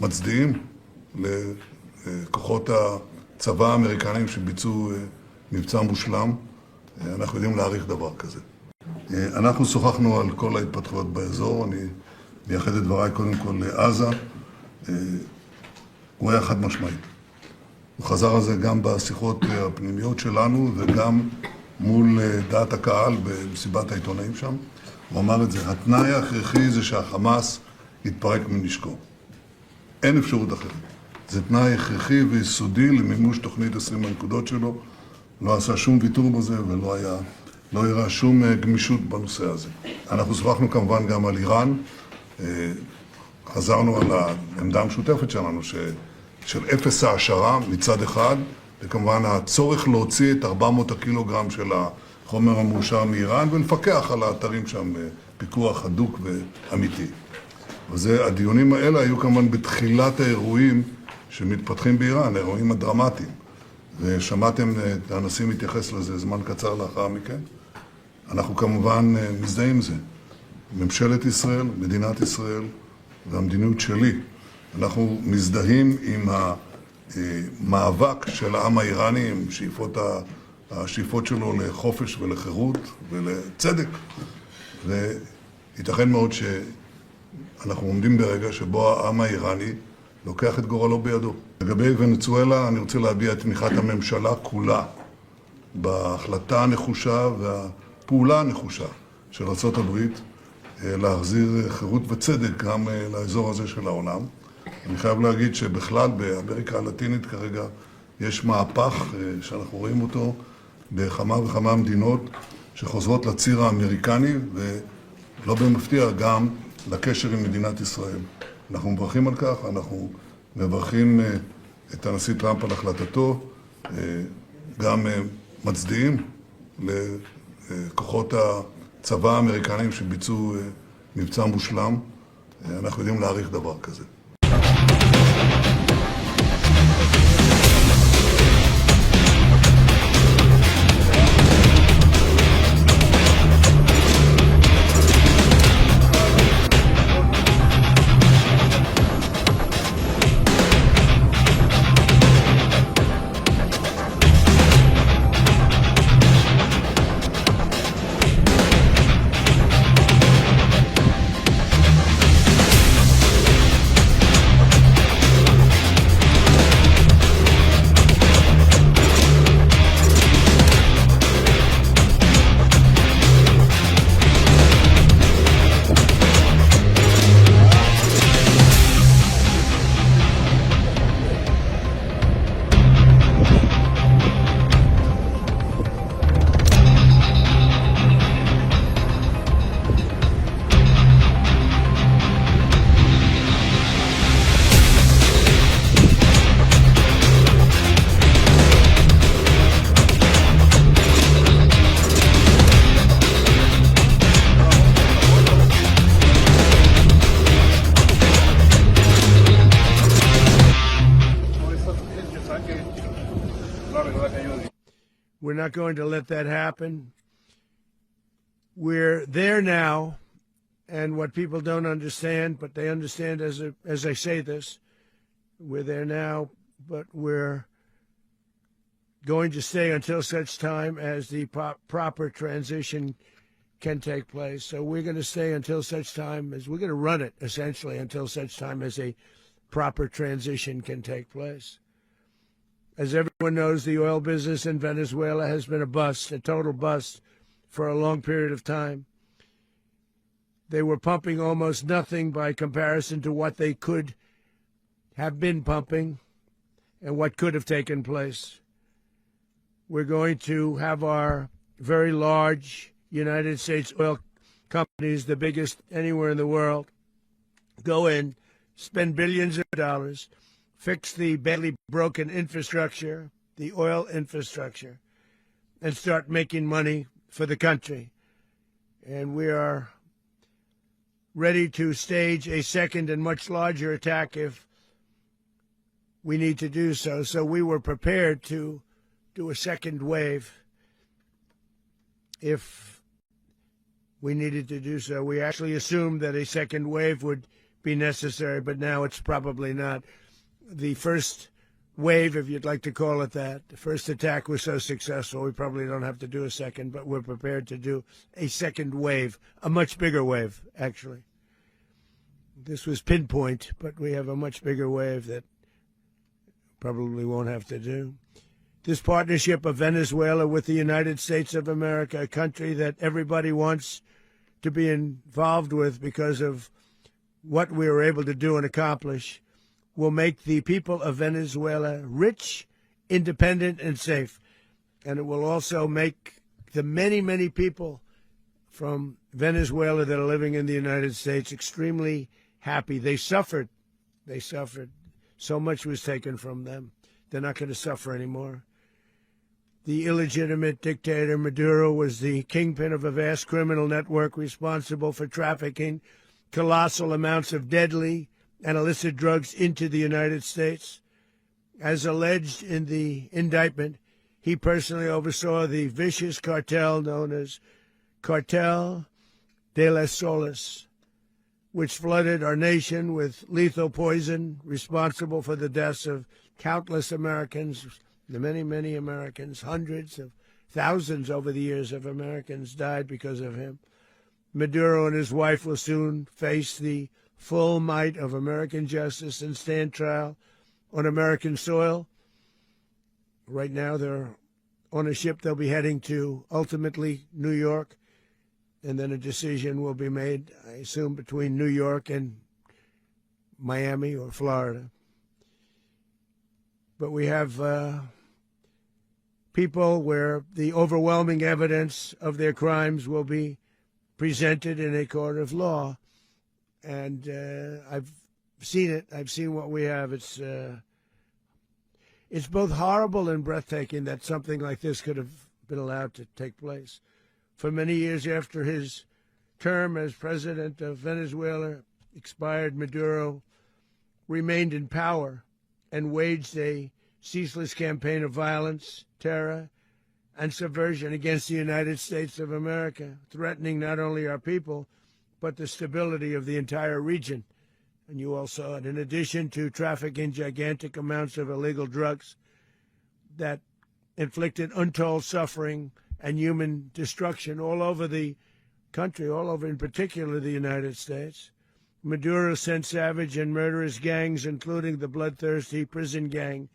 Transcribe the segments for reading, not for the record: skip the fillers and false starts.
מצדיעים לכוחות הצבא האמריקנים שביצעו מבצע מושלם. אנחנו יודעים להעריך דבר כזה. אנחנו שוחחנו על כל ההתפתחויות באזור, אני מייחד את דבריי קודם כל לעזה. הוא היה חד משמעית. הוא חזר על זה גם בשיחות הפנימיות שלנו וגם מול דעת הקהל במסיבת העיתונאים שם. הוא אמר את זה, התנאי ההכרחי זה שהחמאס יתפרק מנשקו. אין אפשרות אחרת. זה תנאי הכרחי ויסודי למימוש תוכנית 20 הנקודות שלו. לא עשה שום ויתור בזה ולא הראה שום גמישות בנושא הזה. אנחנו שוחחנו כמובן גם על איראן. חזרנו על העמדה המשותפת שלנו של אפס העשרה מצד אחד, וכמובן הצורך להוציא את 400 הקילוגרם של החומר המאושר מאיראן ולפקח על האתרים שם פיקוח הדוק ואמיתי. הדיונים האלה היו כמובן בתחילת האירועים שמתפתחים באיראן, האירועים הדרמטיים. ושמעתם את הנשיא מתייחס לזה זמן קצר לאחר מכן. אנחנו כמובן מזדהים עם זה. ממשלת ישראל, מדינת ישראל והמדיניות שלי. אנחנו מזדהים עם המאבק של העם האיראני, עם השאיפות שלו לחופש ולחירות ולצדק. וייתכן מאוד שאנחנו עומדים ברגע שבו העם האיראני לוקח את גורלו בידו. לגבי ונצואלה, אני רוצה להביע את תמיכת הממשלה כולה בהחלטה הנחושה והפעולה הנחושה של ארצות הברית להחזיר חירות וצדק גם לאזור הזה של העולם. אני חייב להגיד שבכלל באמריקה הלטינית כרגע יש מהפך שאנחנו רואים אותו בכמה וכמה מדינות שחוזרות לציר האמריקני ולא במפתיע גם לקשר עם מדינת ישראל. אנחנו מברכים על כך, אנחנו מברכים את הנשיא טראמפ על החלטתו, גם מצדיעים לכוחות הצבא האמריקנים שביצעו מבצע מושלם. אנחנו יודעים להעריך דבר כזה. We're not going to let that happen. We're there now, and what people don't understand, but they understand as I say this, we're there now, but we're going to stay until such time as the proper transition can take place. So we're going to stay until such time as we're going to run it, essentially, until such time as a proper transition can take place. As everyone knows, the oil business in Venezuela has been a bust, a total bust, for a long period of time. They were pumping almost nothing by comparison to what they could have been pumping and what could have taken place. We're going to have our very large United States oil companies, the biggest anywhere in the world, go in, spend billions of dollars, fix the badly broken infrastructure, the oil infrastructure, and start making money for the country. And we are ready to stage a second and much larger attack if we need to do so. So we were prepared to do a second wave if we needed to do so. We actually assumed that a second wave would be necessary, but now it's probably not. The first wave, if you'd like to call it that, the first attack was so successful, we probably don't have to do a second, but we're prepared to do a second wave, a much bigger wave, actually. This was pinpoint, but we have a much bigger wave that probably won't have to do. This partnership of Venezuela with the United States of America, a country that everybody wants to be involved with because of what we were able to do and accomplish, will make the people of Venezuela rich, independent, and safe. And it will also make the many, many people from Venezuela that are living in the United States extremely happy. They suffered. They suffered. So much was taken from them. They're not going to suffer anymore. The illegitimate dictator Maduro was the kingpin of a vast criminal network responsible for trafficking colossal amounts of deadly and illicit drugs into the United States. As alleged in the indictment, he personally oversaw the vicious cartel known as Cartel de las Solas, which flooded our nation with lethal poison, responsible for the deaths of countless Americans, the many, many Americans. Hundreds of thousands over the years of Americans died because of him. Maduro and his wife will soon face the full might of American justice and stand trial on American soil. Right now, they're on a ship. They'll be heading to, ultimately, New York, and then a decision will be made, I assume, between New York and Miami or Florida. But we have people where the overwhelming evidence of their crimes will be presented in a court of law. And I've seen it. I've seen what we have. It's both horrible and breathtaking that something like this could have been allowed to take place. For many years after his term as president of Venezuela expired, Maduro remained in power and waged a ceaseless campaign of violence, terror, and subversion against the United States of America, threatening not only our people, but the stability of the entire region. And you all saw it. In addition to trafficking gigantic amounts of illegal drugs that inflicted untold suffering and human destruction all over the country, all over, in particular, the United States, Maduro sent savage and murderous gangs, including the bloodthirsty prison gang,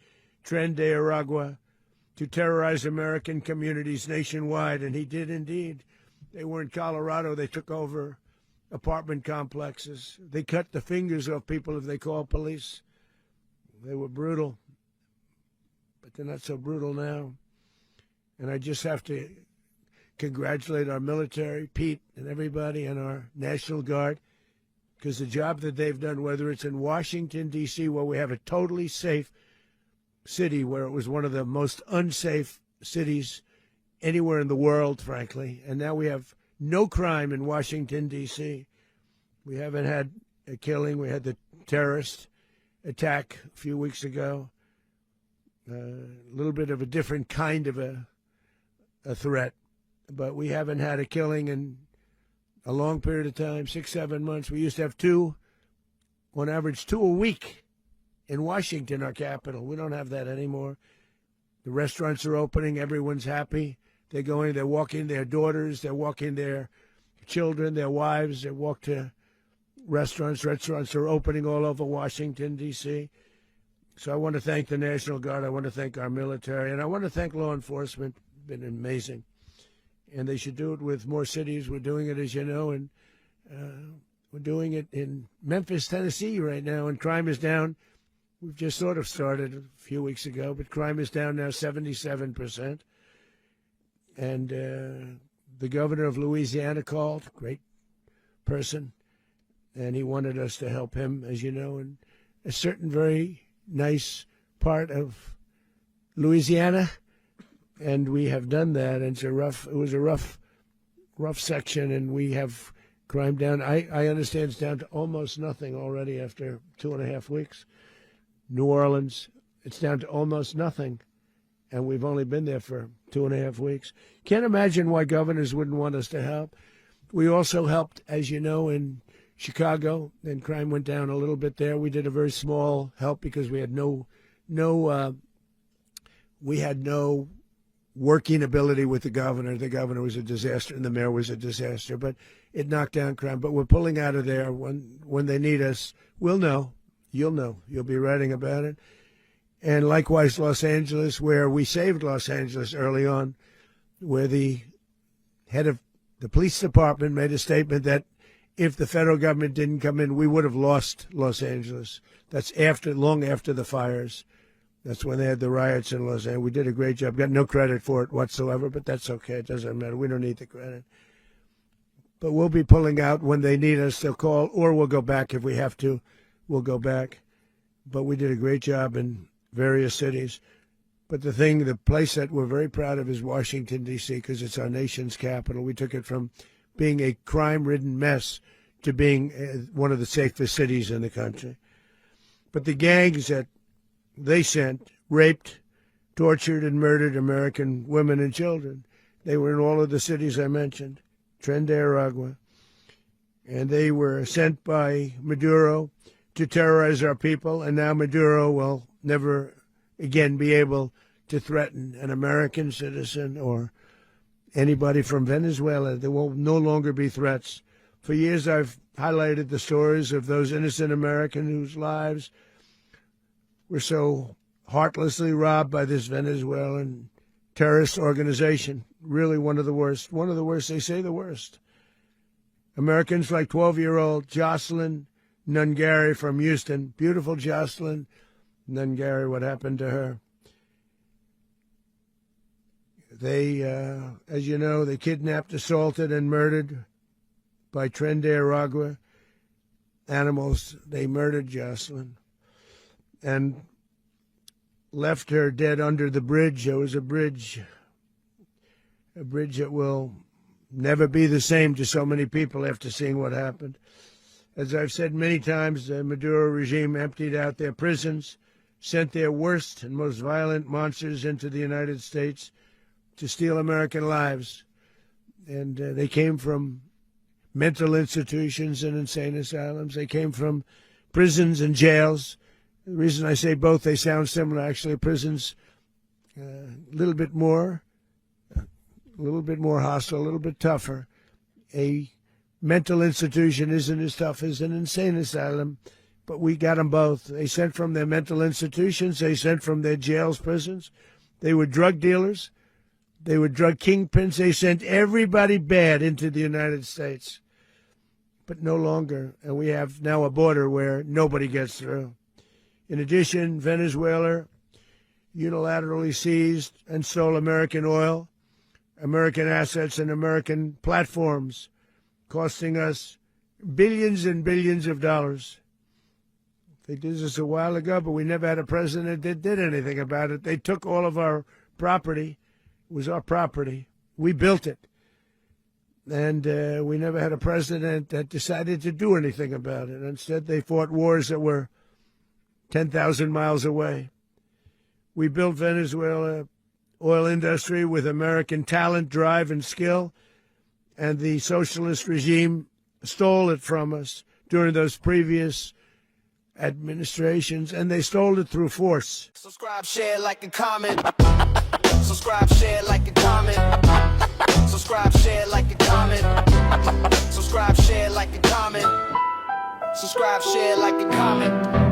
Tren de Aragua, to terrorize American communities nationwide. And he did indeed. They were in Colorado. They took over apartment complexes. They cut the fingers off people if they called police. They were brutal, but they're not so brutal now. And I just have to congratulate our military, Pete and everybody, and our National Guard, because the job that they've done, whether it's in Washington, D.C., where we have a totally safe city, where it was one of the most unsafe cities anywhere in the world, frankly, and now we have no crime in Washington, D.C. We haven't had a killing. We had the terrorist attack a few weeks ago. A little bit of a different kind of a threat. But we haven't had a killing in a long period of time, 6-7 months. We used to have two, on average, 2 a week in Washington, our capital. We don't have that anymore. The restaurants are opening. Everyone's happy. They're going, they're walking their daughters, they're walking their children, their wives. They walk to restaurants. Restaurants are opening all over Washington, D.C. So I want to thank the National Guard. I want to thank our military. And I want to thank law enforcement. It's been amazing. And they should do it with more cities. We're doing it, as you know, and we're doing it in Memphis, Tennessee right now, and crime is down. We've just sort of started a few weeks ago, but crime is down now 77%. And the governor of Louisiana called, great person, and he wanted us to help him, as you know, in a certain very nice part of Louisiana, and we have done that. And it was a rough section, and we have crime down. I understand it's down to almost nothing already after 2.5 weeks. New Orleans, it's down to almost nothing. And we've only been there for 2.5 weeks. Can't imagine why governors wouldn't want us to help. We also helped, as you know, in Chicago, then crime went down a little bit there. We did a very small help because we had no working ability with the governor. The governor was a disaster and the mayor was a disaster, but it knocked down crime. But we're pulling out of there. When they need us, we'll know. You'll know. You'll be writing about it. And likewise, Los Angeles, where we saved Los Angeles early on, where the head of the police department made a statement that if the federal government didn't come in, we would have lost Los Angeles. That's long after the fires. That's when they had the riots in Los Angeles. We did a great job. Got no credit for it whatsoever, but that's okay. It doesn't matter. We don't need the credit. But we'll be pulling out when they need us. They'll call, or we'll go back if we have to. We'll go back. But we did a great job in various cities. But the place that we're very proud of is Washington, D.C., because it's our nation's capital. We took it from being a crime-ridden mess to being one of the safest cities in the country. But the gangs that they sent raped, tortured, and murdered American women and children. They were in all of the cities I mentioned, Tren de Aragua. And they were sent by Maduro to terrorize our people, and now Maduro will never again be able to threaten an American citizen or anybody from Venezuela. There will no longer be threats. For years I've highlighted the stories of those innocent Americans whose lives were so heartlessly robbed by this Venezuelan terrorist organization. Really one of the worst. One of the worst, they say the worst. Americans like 12-year-old Jocelyn Nungari from Houston. Beautiful Jocelyn Nungari, what happened to her? They, as you know, they kidnapped, assaulted, and murdered by Tren de Aragua animals. They murdered Jocelyn and left her dead under the bridge. There was a bridge that will never be the same to so many people after seeing what happened. As I've said many times, the Maduro regime emptied out their prisons, sent their worst and most violent monsters into the United States to steal American lives. And they came from mental institutions and insane asylums. They came from prisons and jails. The reason I say both, they sound similar. Actually, prisons a little bit more hostile, a little bit tougher. A mental institution isn't as tough as an insane asylum, but we got them both. They sent from their mental institutions. They sent from their jails, prisons. They were drug dealers. They were drug kingpins. They sent everybody bad into the United States, but no longer. And we have now a border where nobody gets through. In addition, Venezuela unilaterally seized and stole American oil, American assets, and American platforms, costing us billions and billions of dollars. They did this a while ago, but we never had a president that did anything about it. They took all of our property. It was our property. We built it. And we never had a president that decided to do anything about it. Instead, they fought wars that were 10,000 miles away. We built Venezuela oil industry with American talent, drive, and skill, and the socialist regime stole it from us during those previous administrations, and they stole it through force. Subscribe, share, like, and comment. Subscribe, share, like, and comment. Subscribe, share, like, and comment. Subscribe, share, like, and comment. Subscribe, share, like, and comment.